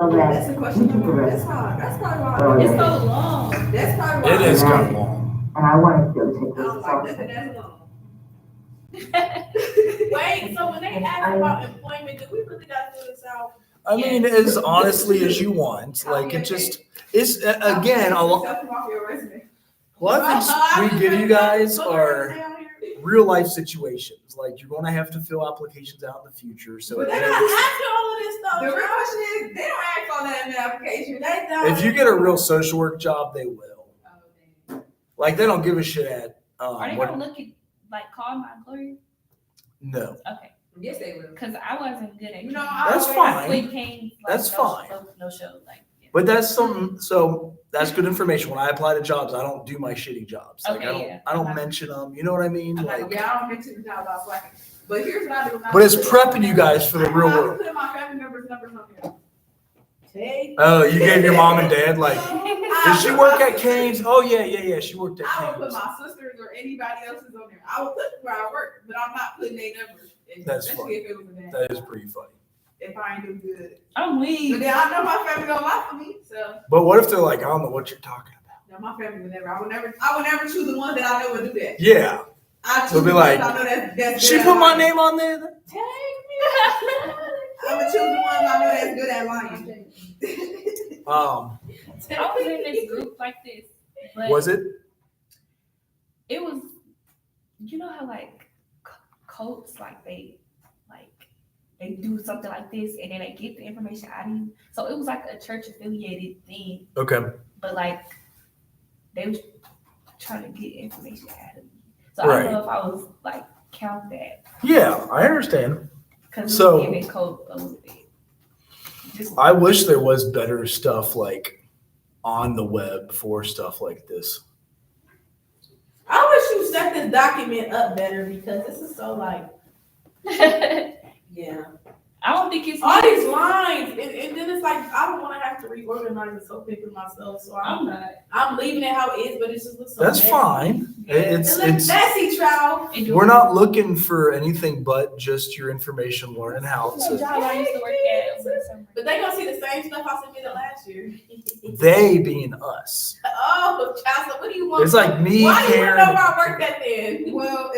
That's the question. That's probably why. It's so long. That's probably why. It is kind of long. And I wanted to be able to take I don't like nothing that's long. Wait, so when they ask about employment, do we really gotta do this out? I mean, as honestly as you want. Like it just, it's again, a lot. Self off your resume. A lot of things we give you guys are real life situations. Like you're going to have to fill applications out in the future. So But it they're not is- asking all of this The stuff. real question is, they don't ask all that in application. They don't. If you get a real social work job, they will. Oh, Like they don't give a shit at. Are they What, gonna look at, like, call my employer? no, Okay, yes, they will. because I wasn't good at. You know, That's fine. Quick came. That's fine. No show, like. Yeah. but that's something. So that's good information. When I apply to jobs, I don't do my shitty jobs. Like Okay, I don't. yeah. I don't I'm not- mention them. You know what I mean? I'm not Like, Yeah, I don't mention the job I was slacking. But here's what I do. but it's prepping you guys for the real I world. put my family members' numbers on there. Take. Oh, you gave your mom and dad like. I Did she put work my at Cane's? Oh yeah. She worked at I would put Cane's. my sisters or anybody else's on there. I would put where I work, but I'm not putting their numbers. That's Especially funny. if it was a bad That is job. pretty funny. If I ain't do good. I'm But weak. then I know my family don't lie for me, so But what if they're like, I don't know what you're talking about? no, my family would never. I would never choose the one that I know would do that. Yeah. I choose They'll be the ones like, I know that's She good put at my lying. name on there. Take me. I would choose the ones I know that's good at lying. Um, I was in this group like this, but was it? it was, you know how like cults, like they do something like this and then they get the information out of you. So it was like a church affiliated thing, Okay. but like they was trying to get information out of me. So I don't know if I was like count that Yeah, I understand. because it So- was giving cult a little bit. Just I wish there was better stuff like on the web for stuff like this. I wish you set this document up better because this is so like, yeah. I don't think it's All these lines, and then it's like, I don't want to have to reorganize it so quickly myself, so I'm not. I'm leaving it how it is, but it just looks so That's messy. fine. It's It looks messy, child. we're not looking for anything but just your information, learning how The to. job I used to work at over the summer. But they gonna see the same stuff I submitted last year. They being us. Oh, child, so what do you want? It's like me, Why do you want to know Karen. where I worked at then? Well,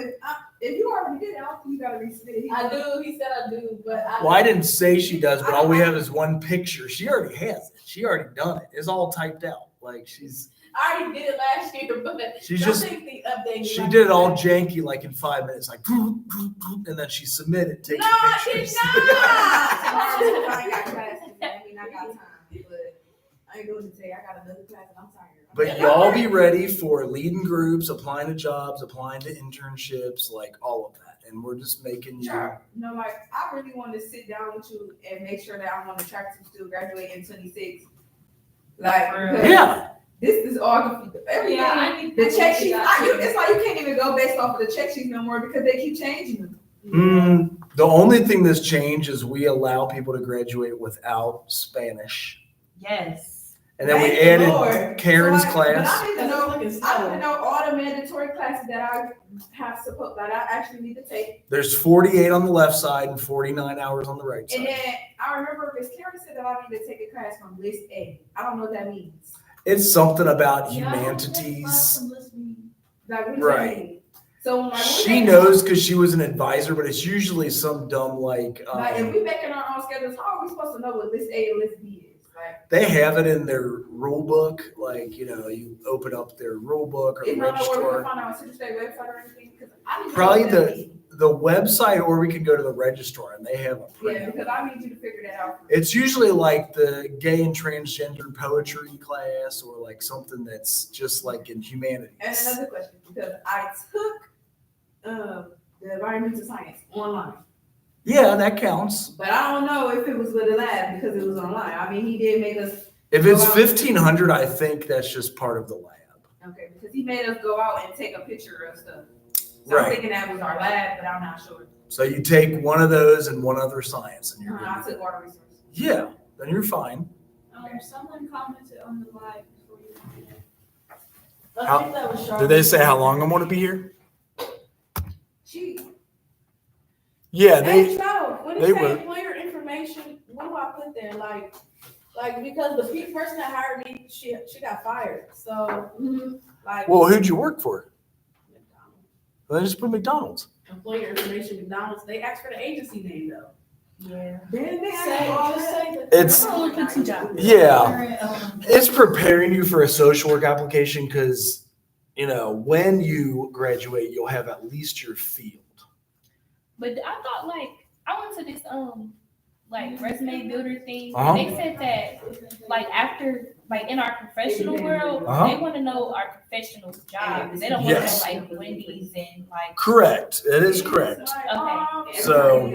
if you already did it, I don't think you gotta resubmit it. I do, he said I do, but I. Well, I didn't say she does, but all we have is one picture. She already has it. She already done it. It's all typed out. Like I already did it last year, but she's don't just think the update. she did it all janky like in 5 minutes, like and then she submitted, taking No, I pictures. did not. I ain't got class today. I mean, I got time, but I ain't doing it today. I got another class and I'm tired. But y'all be ready for leading groups, applying to jobs, applying to internships, like all of that. And we're just making you. Sure. No, like I really want to sit down with you and make sure that I'm on the track to still graduate in 26. Like, because Yeah. this is all everything. Yeah, I think The that's check what sheet, they got too. it's like you can't even go based off of the check sheet no more because they keep changing them. The only thing that's changed is we allow people to graduate without Spanish. Yes. And then we Thank the added Lord. Karen's So, class. But I need to know. Looking I need slow. to know all the mandatory classes that I have that I actually need to take. There's 48 on the left side and 49 hours on the right And side. then I remember Miss Karen said that I need to take a class from List A. I don't know what that means. It's something about Yeah, I don't think humanities. class from List B. Like, what does Right. that mean? So like, She knows because she was an advisor, but it's usually some dumb like Like, if we making our own schedules, how are we supposed to know what List A and List B is? Like, they have it in their rule book. Like, you open up their rule book or is the there nowhere we can registrar. find out on City State website or anything? Because I need to Probably know what that means. the website, or we can go to the registrar and they have a Yeah, printout. because I need you to figure that out. It's usually like the gay and transgender poetry class or like something that's just like in And humanities. another question, because I took the environmental science online, Yeah, that counts. but I don't know if it was with a lab because it was online. I mean, he did make us, If it's Wow. 1,500, I think that's just part of the lab. okay, because he made us go out and take a picture of stuff. So I'm Right. thinking that was our lab, but I'm not sure. So you take one of those and one other science and you're I good. took water resources. Yeah, then you're fine. Someone commented on the live before you. I think that was Charlotte. Did they say how long I'm going to be here? She, Yeah, Hey, Charlotte, when they it say would. employer information, what do I put there? Like because the person that hired me, she got fired. So like Well, who'd you work for? Well, then just put McDonald's. employer information, McDonald's, they asked for the agency name though. Yeah. then they Say, asked all just that. say the. It's- I'm only put 2 jobs. Yeah. It's preparing you for a social work application because, when you graduate, you'll have at least your field. But I thought like I went to this like resume builder thing. Uh-huh. They said that like after like in our professional world, Uh-huh. they want to know our professional jobs. They don't want Yes. to know like Wendy's and like. Correct. It is correct. Okay. So-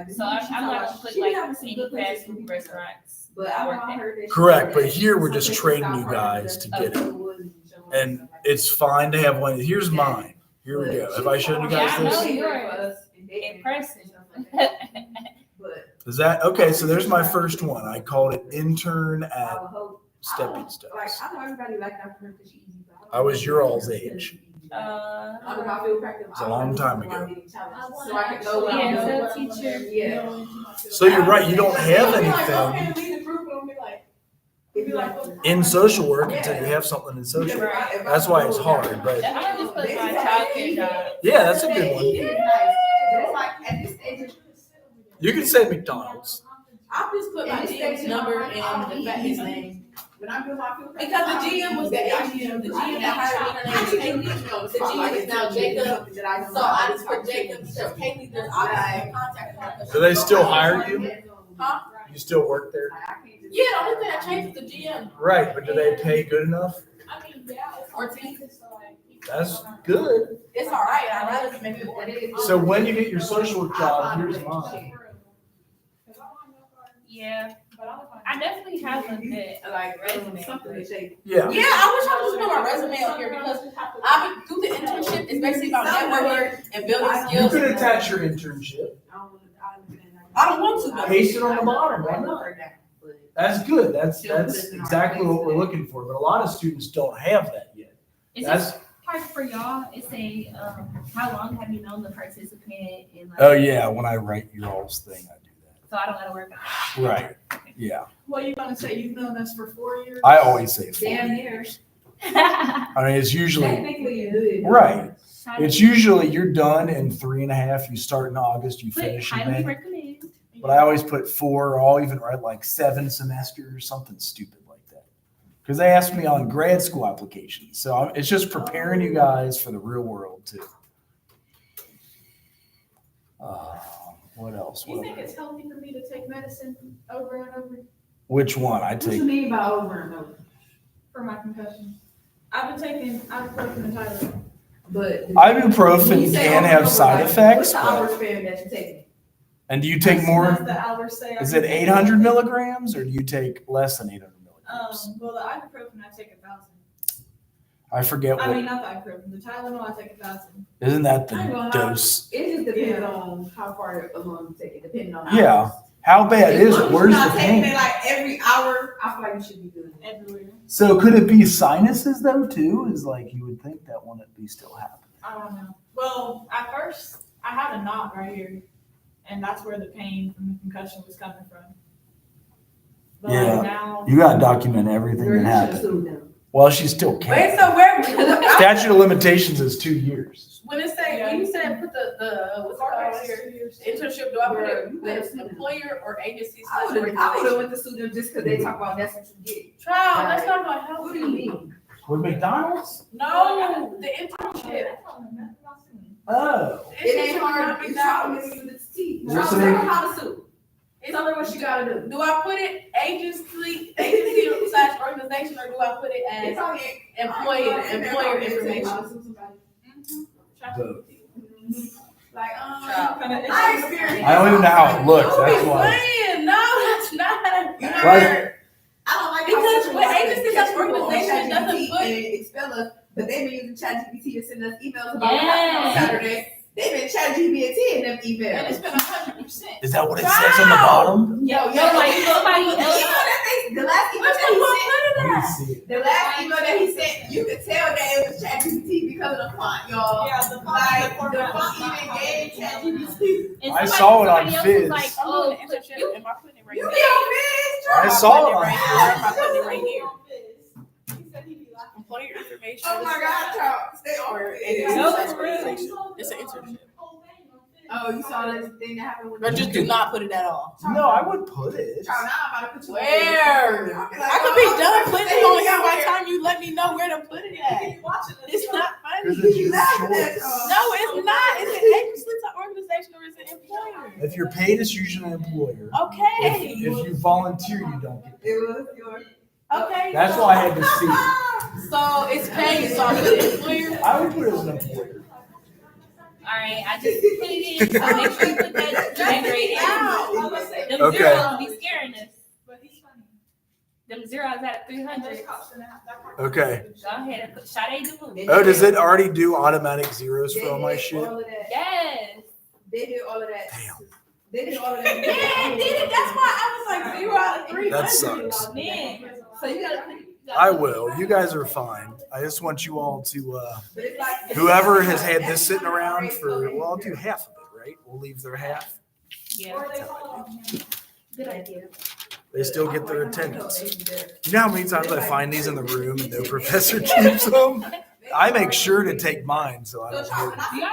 So I'm not gonna put like any fast food restaurants. But I heard that. Correct. But here we're just trading you guys to get it. And it's fine to have one. Here's mine. Here we go. Have I shown you Yeah, I know guys this? yours. Impressive. Is that okay? So there's my first one. I called it intern at Stepping Stones. Like, I know everybody like Dr. Her because she's easy. I was your all's age. Uh, It's a long time ago. So I can go yeah, out. so teacher. Yeah. So you're right. You don't have anything in social work until you have something in social work. That's why it's hard. But I just put my childcare job. yeah, that's a good one. It's like at this age, You can say McDonald's. I just put my GM's number and his name. Because the GM was the AGM, the GM that hired me, her name is Haley. The GM is now Jacob. So I just put Jacob because Haley, there's obviously contact her. Do they still hire you? Huh? You still work there? Yeah, the only thing that changed is the GM. Right, but do they pay good enough? I mean, yeah, it's 14. That's good. It's all right. I'd rather make it more. So when you get your social work job, here's mine. Yeah, I definitely have a bit. like something to shake. Yeah. Yeah, I wish I was put my resume on here because I mean, through the internship, it's basically about networking and building You skills. can attach your internship. I don't want to. Paste it on the bottom. Why not? That's good. That's exactly what we're looking for. But a lot of students don't have that yet. Is That's this part for y'all? It's a how long have you known the participant? And like, oh yeah. When I write your all's thing, I do so I don't gotta worry about that. Right. Yeah. What are you gonna say? You've known us for 4 years? I always say 4 Damn years. that. I mean, it's usually Technically, you right. It's usually you're done in 3.5. You start in August, you But finish in highly May. recommend. But I always put 4, or I'll even write like 7 semesters, something stupid like that. Because they asked me on grad school applications. So it's just preparing you guys for the real world too. What else? You think it's healthy for me to take medicine over and over Which one? I What you take. mean by over and over? for my concussion? I've been taking ibuprofen and Tylenol. But Ibuprofen can have side effects. What's the But, hour span that you take? and do you take That's more? the hours say. Is it 800 milligrams or do you take less than 800 milligrams? Well, the ibuprofen I take 1,000. I forget I what. mean, not the ibuprofen. The Tylenol I take 1,000. Isn't that I ain't the gonna lie. dose? It just depends Yeah. on how far along you take it, depending on. Yeah. How bad is it? Where's the pain? Like every hour, I feel like you should be doing it. Everywhere. So could it be sinuses though too? Is like you would think that wouldn't be still happening. I don't know. Well, at first, I had a knot right here, and that's where the pain from the concussion was coming from. But Yeah. like now, You gotta document everything Girl, that you should have happened. sued them. Well, she still Wait, can. so where? Statute of limitations is 2 years. When it say, when you said put the what's it called here? Internship, do I put it with employer or agency? I would have went to sue them just because they talk about that's what you get. Child, that's not gonna help What do you me. mean? With McDonald's? No, the internship. Oh. It ain't hard. It's how it's teeth. What's Tell the her name? how to sue. Tell her what she gotta do. Do I put it agency / organization, or do I put it It's as only employer information? Both. Like, I experienced. I don't even know how it looks. Don't be That's why. playing. No, that's not. You know Right. I don't like Because how when people agencies catch as people on organizations doesn't ChatGPT put- and expel us, but they've been using ChatGPT to send us emails about what Yeah. happened on Saturday. They've been ChatGPT in them And emails. it's been 100%. Is that what it says on the bottom? Yo, Yo, like somebody You know else. that they, the last email What's that the he fuck sent, none of Let me that? see it. the last email that he sent, you could tell that it was ChatGPT because of the font, y'all. Yeah, the Like, font, the font even gave ChatGPT. And I somebody- saw it on somebody else Fizz. was like, I'm oh, doing the internship. Am I putting it right You here? be on Fizz, I Drew. saw it on right here. Am I putting it right here? He said he'd be like, Employer information. Oh my God, y'all, stay on Or Fizz. it is No, / for real. organization. It's an internship. Oh, you saw that thing that happened with Or just do not put it at all. No, I would put it. Child, now I'm about to put you on Where? Fizz. I could be done putting it on here by the time you let me know where to put it at. It's not funny. Because it's your Laughing at choice. y'all. No, it's not. It's an agency to organization or it's an employer. If you're paid, it's usually an employer. Okay. If you volunteer, you don't get paid. It was yours. Okay. That's why I had to see it. So it's paid, so I'm the employer. I would put it as an employer. All right, I just put it in. So make sure you put that grade in. Them Okay. zeros be scaring us. But he's funny. Them zeros at 300. Those cops shouldn't have that part. Okay. Go ahead and put Sade Dulu. Oh, does it already do automatic zeros for all my shit? All of that. Yes. They did all of that. Damn. They did all of that. Yeah, it did it. That's why I was like 0 out of 300. That sucks. Man. So you gotta put. I will. You guys are fine. I just want you all to, But it's like- whoever has had this sitting around for, well, I'll do half of it, right? We'll leave their half. Yeah. Or they call him. Good idea. They still get their attendance. You know how many times I find these in the room and no professor keeps them? I make sure to take mine, so I So don't Charles, hurt. when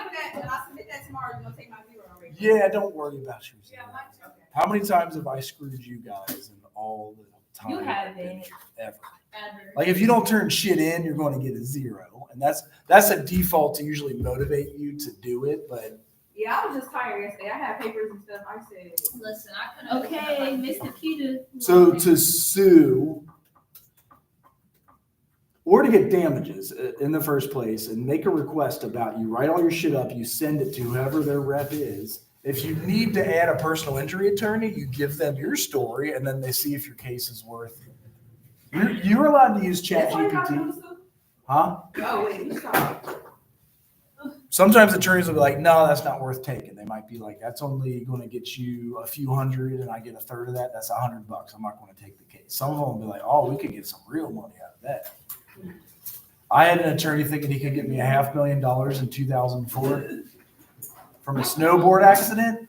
I submit that tomorrow, you're gonna take my 0 already. Yeah, don't worry about yours. Yeah, mine too. How many times have I screwed you guys in all the time? You haven't. Ever. Ever. Like if you don't turn shit in, you're going to get a 0, and that's a default to usually motivate you to do it. But Yeah, I was just tired yesterday. I had papers and stuff. I said, Listen, I couldn't. Okay, Miss Nikita. so to sue or to get damages in the first place and make a request about you, write all your shit up, you send it to whoever their rep is. If you need to add a personal injury attorney, you give them your story, and then they see if your case is worth. You're allowed to use that's all you gotta ChatGPT, do, Sue? huh? Oh, wait, you sorry. Sometimes attorneys will be like, no, that's not worth taking. They might be like, that's only going to get you a few hundred and I get a third of that. That's $100. I'm not going to take the case. Some of them will be like, oh, we could get some real money out of that. I had an attorney thinking he could get me $500,000 in 2004 from a snowboard accident.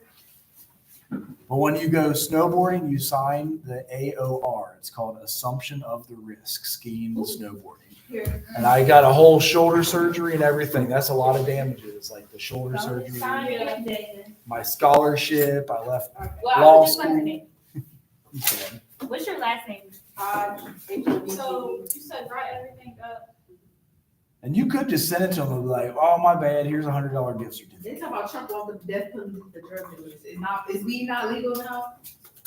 But when you go snowboarding, you sign the AOR. It's called Assumption of the Risk, skiing and snowboarding. Here. And I got a whole shoulder surgery and everything. That's a lot of damages, like the shoulder surgery, my scholarship. I left Well, law I was just school. name. What's your last name? So you said write everything up. And you could just send it to them and be like, oh, my bad. Here's $100 gift certificate. They talk about Trump off the death penalty with the drug dealers. Is weed not legal now?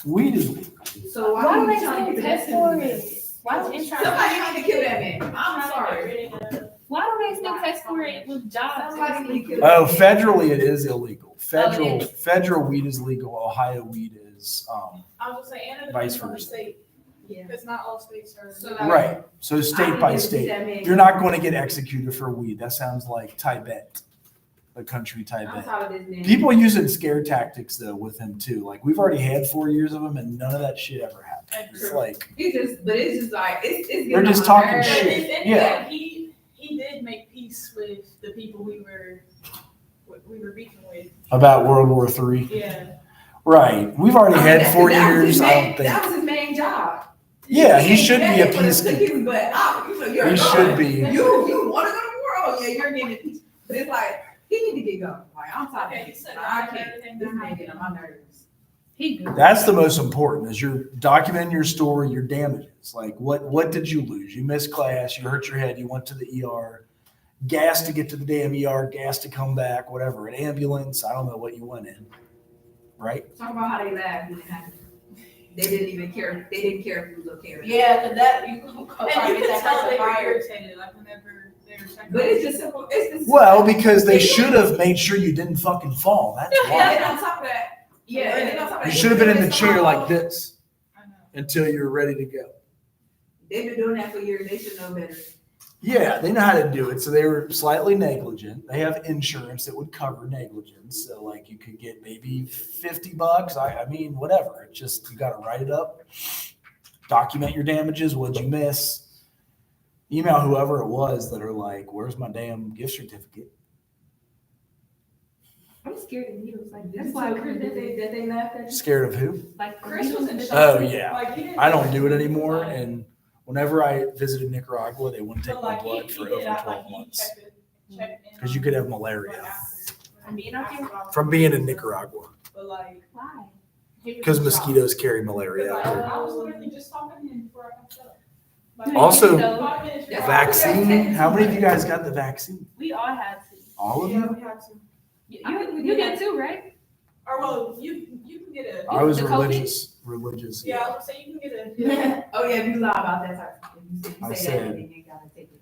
Weed is legal. So Why why don't are they you trying to still get the death test for penalty? it? Why don't they Somebody need to kill that man. I'm sorry. Why don't they still test for it with jobs? Somebody need to kill Oh, that man. federally, it is illegal. Oh, Federal weed is legal. Ohio weed is, I was gonna say, and it Vice depends on the versa. state, Yeah. because not all states are. So, like, right. So I state need by to see state. that man. You're not going to get executed for weed. That sounds like Tibet, the country I'm Tibet. tired of this man. People using scare tactics though with him too. Like we've already had 4 years of him, and none of that shit ever happened. It's like But it's just like it's they're getting just on my talking nerves. shit. If anything, Yeah. he did make peace with the people we were beefing with. about World War III. Yeah. Right. We've already had That 4 was years. his I main- don't think. That was his main job. Yeah, he should be a That was peacekeeper. took his butt out. You're He going. should be. You want to go to war? Oh yeah, you're getting peace. But it's like he need to get going. Like I'm tired. Okay, of you this. said I write can't. everything This down. man getting on my nerves. He good. That's the most important is you're documenting your story, your damages. Like what did you lose? You missed class, you hurt your head, you went to the ER, gas to get to the damn ER, gas to come back, whatever, an ambulance, I don't know what you went in. Right? Talk about how they laughed when it happened. They didn't even care. They didn't care if it was okay. Or not. Yeah, cause that you And you could tell they were irritated, like whenever they were checking. But it's just simple. It's just Well, because they should have made sure you didn't fucking fall. That's Yeah, why. and on top of that, yeah, and then on top of You that, should have been in the chair like this I know. until you're ready to go. They've been doing that for years. They should know better. Yeah, they know how to do it. So they were slightly negligent. They have insurance that would cover negligence. So like you could get maybe $50. I mean, whatever. It's just you got to write it up, document your damages. What'd you miss? Email whoever it was that are like, "Where's my damn gift certificate?" I'm scared of needles. Like That's that's why why Chris that they laughed at. Scared of who? like Chris was in needles. Oh yeah, Like, he didn't I don't like- do it anymore. And whenever I visited Nicaragua, they wouldn't take But, my like, blood he for did over act 12 like he months checked in because you on could have me, malaria like, after. From being out here? from being in Nicaragua But like. Why? he was because shocked. mosquitoes carry 'Cause, malaria. like, I was literally just talking to him before I got up. Like, Also, 5 minutes before- Vaccine? How many of you guys got the vaccine? We all had to. All of Yeah, you? we had to. You did too, right? Or well, you can get a. I was The COVID? religious. Yeah, I would say you can get a. Oh, yeah, you lie about that type of thing. I You say said- that, and you gotta take it.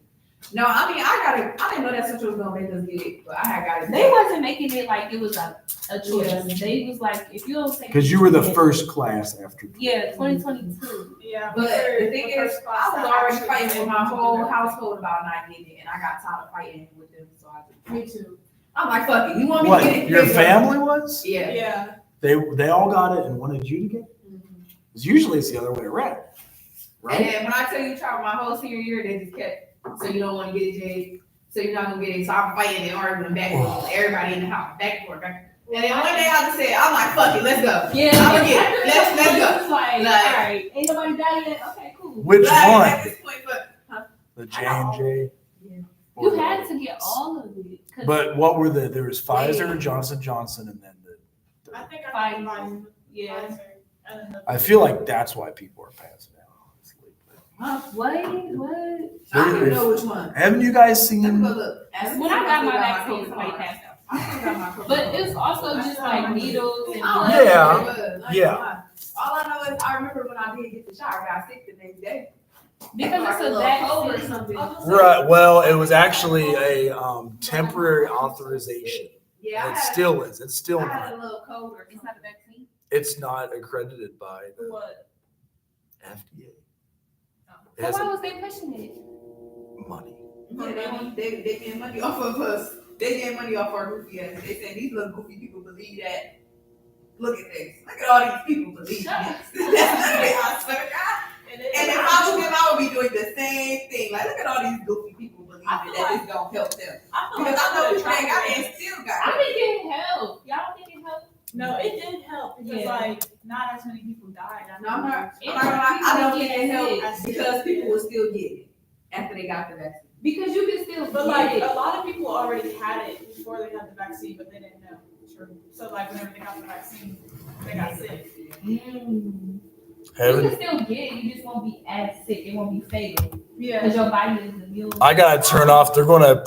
No, I mean, I didn't know that Central was gonna make us get it, but I had got it. They wasn't making it like it was a choice. Yeah. They was like, if you don't take. Because you were the first class after. Yeah, 2022. Yeah. But the thing the is, first I class was that already actually fighting was with able my to do whole that. household about not getting it, and I got tired of fighting with them, so I just. Me too. I'm like, fuck it, you want me to get What, it? your Pick it up. family was? Yeah. Yeah. They all got it and wanted you to get it? Because usually it's the other way around, And right? then when I tell you, child, my whole senior year, they just kept, so you don't want to get it, Jay. So you're not gonna get it. So I'm fighting and arguing back and forth. Everybody in the house, back and forth, back and forth. And then one day I just said, I'm like, fuck it, let's go. Yeah. I'ma get it. Let's go. It's like, all Like- right, ain't nobody died yet. Okay, cool. Which Like, one? At this point, but The J&J? Yeah. You had to get all of it. 'Cause But what were there was Pfizer, Johnson Johnson, and then I think I Fine. got Pfizer. Yeah. Pfizer, and then the- I feel like that's why people are passing out, honestly. What? I don't even know which one. Haven't you guys Let me seen? go look. When I got my vaccine, somebody passed out. I still got my COVID But card. it's also just like needles and I don't blood. know what it was. I ain't Yeah. gonna lie. All I know is I remember when I did get the shot, I got sick the next day. Because Like it's a little cold or vaccine. something. Right. Well, it was actually a temporary authorization. Yeah, It still is. It's still I had not. a little cold or It's something. not a vaccine. It's not accredited by the What? FDA. It So has why was they pushing it? money. Yeah, they getting money off of us. They getting money off our goofy ass. They say these little goofy people believe that. Look at this. Look at all these people believe this. That's literally, I swear to God. And if I was them, I would be doing the same thing. Like, look at all these goofy people believing I feel that like- this don't help them. I feel Because like I know the people that got it tracker- and still I got it. think it helped. Y'all don't think it helped? No, it did help because Yeah. like not as many people died. No, I'm not It gonna lie, I don't think it helped helped because people will still get it after they got the vaccine. Because you can still But get like it. a lot of people already had it before they had the vaccine, but they didn't know. True. So like whenever they got the vaccine, they got sick. You Haven't. can still get it. You just won't be as sick. It won't be fatal Yeah. because your body is immune. I gotta turn off. They're gonna